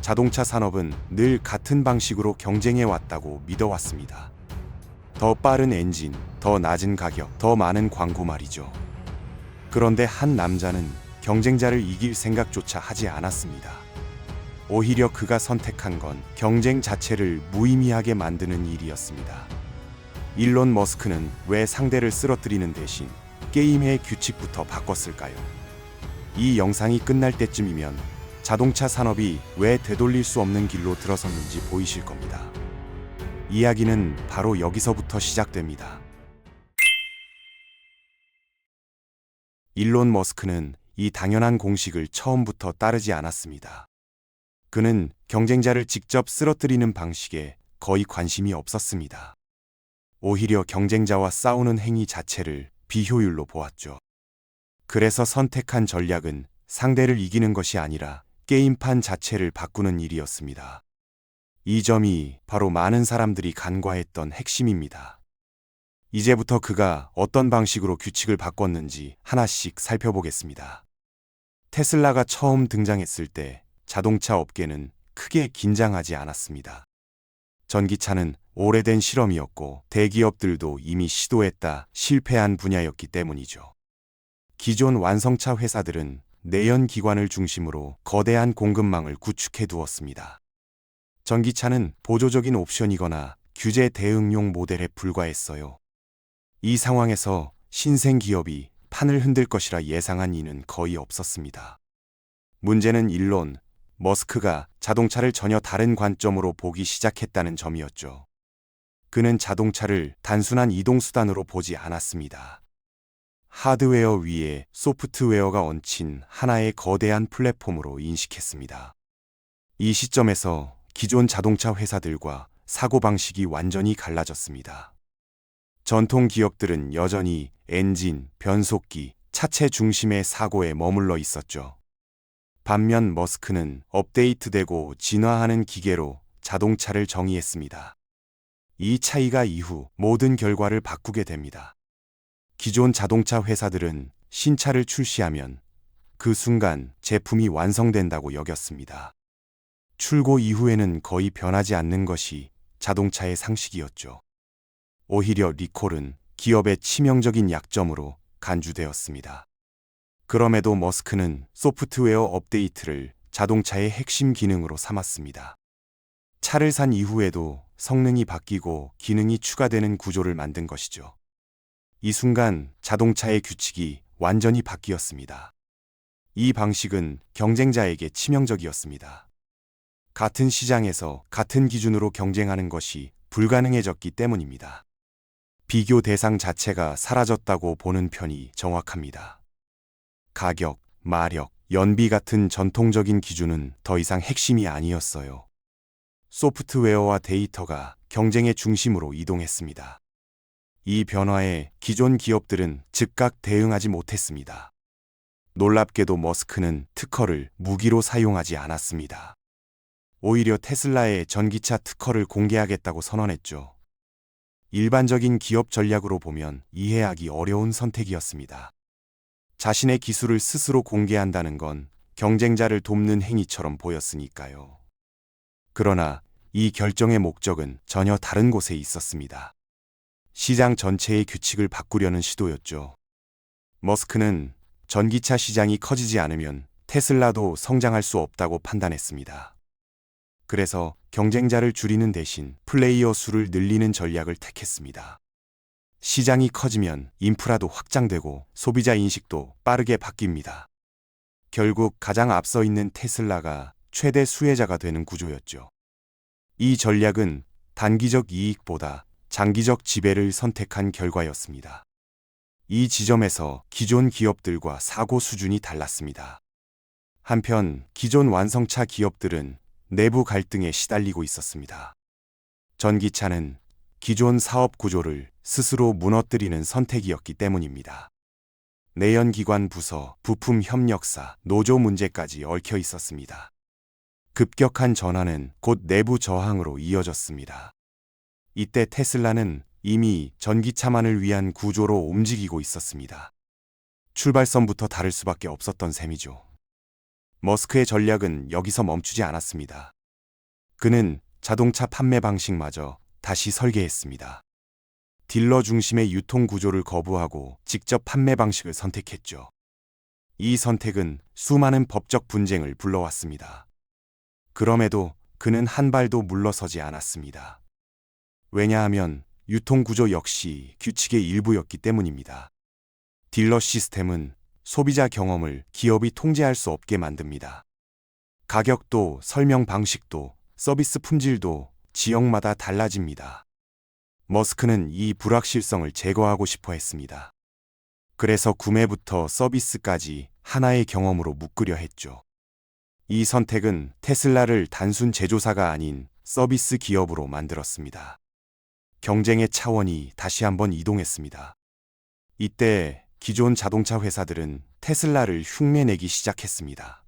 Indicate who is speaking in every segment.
Speaker 1: 자동차 산업은 늘 같은 방식으로 경쟁해 왔다고 믿어왔습니다. 더 빠른 엔진, 더 낮은 가격, 더 많은 광고 말이죠. 그런데 한 남자는 경쟁자를 이길 생각조차 하지 않았습니다. 오히려 그가 선택한 건 경쟁 자체를 무의미하게 만드는 일이었습니다. 일론 머스크는 왜 상대를 쓰러뜨리는 대신 게임의 규칙부터 바꿨을까요? 이 영상이 끝날 때쯤이면 자동차 산업이 왜 되돌릴 수 없는 길로 들어섰는지 보이실 겁니다. 이야기는 바로 여기서부터 시작됩니다. 일론 머스크는 이 당연한 공식을 처음부터 따르지 않았습니다. 그는 경쟁자를 직접 쓰러뜨리는 방식에 거의 관심이 없었습니다. 오히려 경쟁자와 싸우는 행위 자체를 비효율로 보았죠. 그래서 선택한 전략은 상대를 이기는 것이 아니라 게임판 자체를 바꾸는 일이었습니다. 이 점이 바로 많은 사람들이 간과했던 핵심입니다. 이제부터 그가 어떤 방식으로 규칙을 바꿨는지 하나씩 살펴보겠습니다. 테슬라가 처음 등장했을 때 자동차 업계는 크게 긴장하지 않았습니다. 전기차는 오래된 실험이었고 대기업들도 이미 시도했다 실패한 분야였기 때문이죠. 기존 완성차 회사들은 내연 기관을 중심으로 거대한 공급망을 구축해 두었습니다. 전기차는 보조적인 옵션이거나 규제 대응용 모델에 불과했어요. 이 상황에서 신생 기업이 판을 흔들 것이라 예상한 이는 거의 없었습니다. 문제는 일론 머스크가 자동차를 전혀 다른 관점으로 보기 시작했다는 점이었죠. 그는 자동차를 단순한 이동수단으로 보지 않았습니다. 하드웨어 위에 소프트웨어가 얹힌 하나의 거대한 플랫폼으로 인식했습니다. 이 시점에서 기존 자동차 회사들과 사고방식이 완전히 갈라졌습니다. 전통 기업들은 여전히 엔진, 변속기, 차체 중심의 사고에 머물러 있었죠. 반면 머스크는 업데이트되고 진화하는 기계로 자동차를 정의했습니다. 이 차이가 이후 모든 결과를 바꾸게 됩니다. 기존 자동차 회사들은 신차를 출시하면 그 순간 제품이 완성된다고 여겼습니다. 출고 이후에는 거의 변하지 않는 것이 자동차의 상식이었죠. 오히려 리콜은 기업의 치명적인 약점으로 간주되었습니다. 그럼에도 머스크는 소프트웨어 업데이트를 자동차의 핵심 기능으로 삼았습니다. 차를 산 이후에도 성능이 바뀌고 기능이 추가되는 구조를 만든 것이죠. 이 순간 자동차의 규칙이 완전히 바뀌었습니다. 이 방식은 경쟁자에게 치명적이었습니다. 같은 시장에서 같은 기준으로 경쟁하는 것이 불가능해졌기 때문입니다. 비교 대상 자체가 사라졌다고 보는 편이 정확합니다. 가격, 마력, 연비 같은 전통적인 기준은 더 이상 핵심이 아니었어요. 소프트웨어와 데이터가 경쟁의 중심으로 이동했습니다. 이 변화에 기존 기업들은 즉각 대응하지 못했습니다. 놀랍게도 머스크는 특허를 무기로 사용하지 않았습니다. 오히려 테슬라의 전기차 특허를 공개하겠다고 선언했죠. 일반적인 기업 전략으로 보면 이해하기 어려운 선택이었습니다. 자신의 기술을 스스로 공개한다는 건 경쟁자를 돕는 행위처럼 보였으니까요. 그러나 이 결정의 목적은 전혀 다른 곳에 있었습니다. 시장 전체의 규칙을 바꾸려는 시도였죠. 머스크는 전기차 시장이 커지지 않으면 테슬라도 성장할 수 없다고 판단했습니다. 그래서 경쟁자를 줄이는 대신 플레이어 수를 늘리는 전략을 택했습니다. 시장이 커지면 인프라도 확장되고 소비자 인식도 빠르게 바뀝니다. 결국 가장 앞서 있는 테슬라가 최대 수혜자가 되는 구조였죠. 이 전략은 단기적 이익보다 장기적 지배를 선택한 결과였습니다. 이 지점에서 기존 기업들과 사고 수준이 달랐습니다. 한편 기존 완성차 기업들은 내부 갈등에 시달리고 있었습니다. 전기차는 기존 사업 구조를 스스로 무너뜨리는 선택이었기 때문입니다. 내연기관 부서, 부품 협력사, 노조 문제까지 얽혀 있었습니다. 급격한 전환은 곧 내부 저항으로 이어졌습니다. 이때 테슬라는 이미 전기차만을 위한 구조로 움직이고 있었습니다. 출발선부터 다를 수밖에 없었던 셈이죠. 머스크의 전략은 여기서 멈추지 않았습니다. 그는 자동차 판매 방식마저 다시 설계했습니다. 딜러 중심의 유통 구조를 거부하고 직접 판매 방식을 선택했죠. 이 선택은 수많은 법적 분쟁을 불러왔습니다. 그럼에도 그는 한 발도 물러서지 않았습니다. 왜냐하면 유통 구조 역시 규칙의 일부였기 때문입니다. 딜러 시스템은 소비자 경험을 기업이 통제할 수 없게 만듭니다. 가격도 설명 방식도 서비스 품질도 지역마다 달라집니다. 머스크는 이 불확실성을 제거하고 싶어 했습니다. 그래서 구매부터 서비스까지 하나의 경험으로 묶으려 했죠. 이 선택은 테슬라를 단순 제조사가 아닌 서비스 기업으로 만들었습니다. 경쟁의 차원이 다시 한번 이동했습니다. 이때 기존 자동차 회사들은 테슬라를 흉내내기 시작했습니다.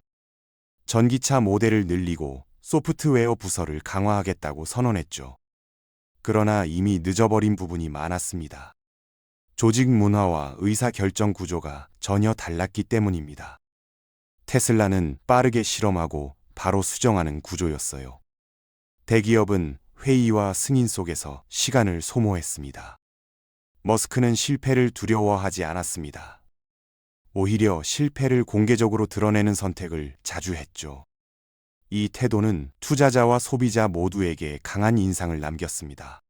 Speaker 1: 전기차 모델을 늘리고 소프트웨어 부서를 강화하겠다고 선언했죠. 그러나 이미 늦어버린 부분이 많았습니다. 조직 문화와 의사 결정 구조가 전혀 달랐기 때문입니다. 테슬라는 빠르게 실험하고 바로 수정하는 구조였어요. 대기업은 회의와 승인 속에서 시간을 소모했습니다. 머스크는 실패를 두려워하지 않았습니다. 오히려 실패를 공개적으로 드러내는 선택을 자주 했죠. 이 태도는 투자자와 소비자 모두에게 강한 인상을 남겼습니다.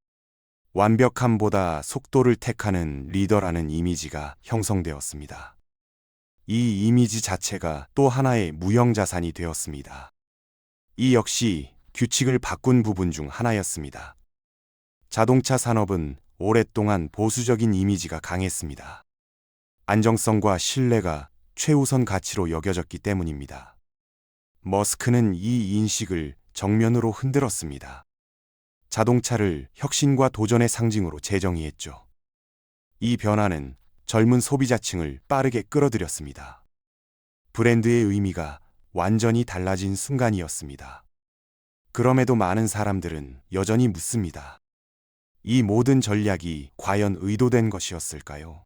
Speaker 1: 완벽함보다 속도를 택하는 리더라는 이미지가 형성되었습니다. 이 이미지 자체가 또 하나의 무형자산이 되었습니다. 이 역시 규칙을 바꾼 부분 중 하나였습니다. 자동차 산업은 오랫동안 보수적인 이미지가 강했습니다. 안정성과 신뢰가 최우선 가치로 여겨졌기 때문입니다. 머스크는 이 인식을 정면으로 흔들었습니다. 자동차를 혁신과 도전의 상징으로 재정의했죠. 이 변화는 젊은 소비자층을 빠르게 끌어들였습니다. 브랜드의 의미가 완전히 달라진 순간이었습니다. 그럼에도 많은 사람들은 여전히 묻습니다. 이 모든 전략이 과연 의도된 것이었을까요?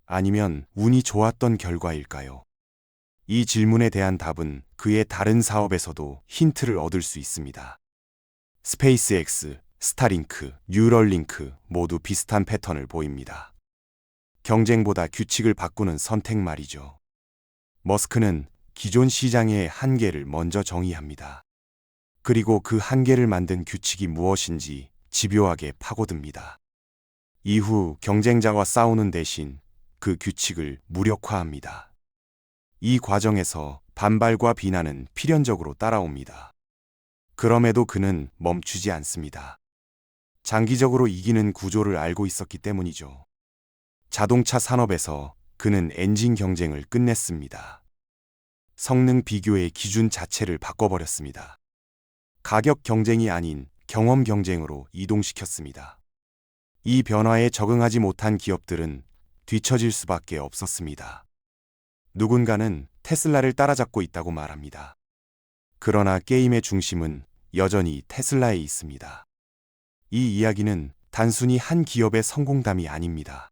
Speaker 1: 아니면 운이 좋았던 결과일까요? 이 질문에 대한 답은 그의 다른 사업에서도 힌트를 얻을 수 있습니다. 스페이스X, 스타링크, 뉴럴링크 모두 비슷한 패턴을 보입니다. 경쟁보다 규칙을 바꾸는 선택 말이죠. 머스크는 기존 시장의 한계를 먼저 정의합니다. 그리고 그 한계를 만든 규칙이 무엇인지 집요하게 파고듭니다. 이후 경쟁자와 싸우는 대신 그 규칙을 무력화합니다. 이 과정에서 반발과 비난은 필연적으로 따라옵니다. 그럼에도 그는 멈추지 않습니다. 장기적으로 이기는 구조를 알고 있었기 때문이죠. 자동차 산업에서 그는 엔진 경쟁을 끝냈습니다. 성능 비교의 기준 자체를 바꿔버렸습니다. 가격 경쟁이 아닌 경험 경쟁으로 이동시켰습니다. 이 변화에 적응하지 못한 기업들은 뒤처질 수밖에 없었습니다. 누군가는 테슬라를 따라잡고 있다고 말합니다. 그러나 게임의 중심은 여전히 테슬라에 있습니다. 이 이야기는 단순히 한 기업의 성공담이 아닙니다.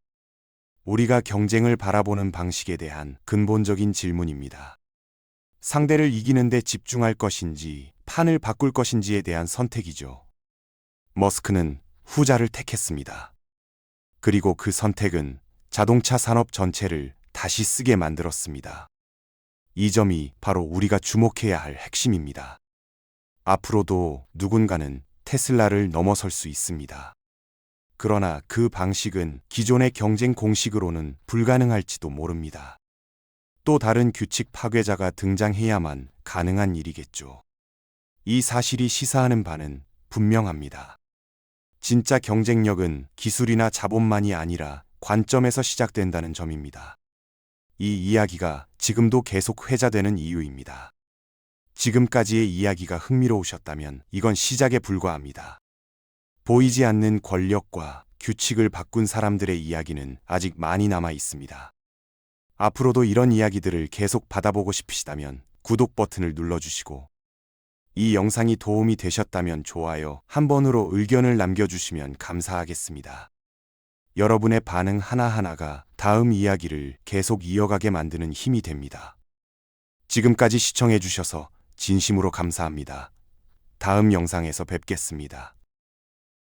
Speaker 1: 우리가 경쟁을 바라보는 방식에 대한 근본적인 질문입니다. 상대를 이기는 데 집중할 것인지 판을 바꿀 것인지에 대한 선택이죠. 머스크는 후자를 택했습니다. 그리고 그 선택은 자동차 산업 전체를 다시 쓰게 만들었습니다. 이 점이 바로 우리가 주목해야 할 핵심입니다. 앞으로도 누군가는 테슬라를 넘어설 수 있습니다. 그러나 그 방식은 기존의 경쟁 공식으로는 불가능할지도 모릅니다. 또 다른 규칙 파괴자가 등장해야만 가능한 일이겠죠. 이 사실이 시사하는 바는 분명합니다. 진짜 경쟁력은 기술이나 자본만이 아니라 관점에서 시작된다는 점입니다. 이 이야기가 지금도 계속 회자되는 이유입니다. 지금까지의 이야기가 흥미로우셨다면 이건 시작에 불과합니다. 보이지 않는 권력과 규칙을 바꾼 사람들의 이야기는 아직 많이 남아 있습니다. 앞으로도 이런 이야기들을 계속 받아보고 싶으시다면 구독 버튼을 눌러주시고 이 영상이 도움이 되셨다면 좋아요 한 번으로 의견을 남겨주시면 감사하겠습니다. 여러분의 반응 하나하나가 다음 이야기를 계속 이어가게 만드는 힘이 됩니다. 지금까지 시청해주셔서 진심으로 감사합니다. 다음 영상에서 뵙겠습니다.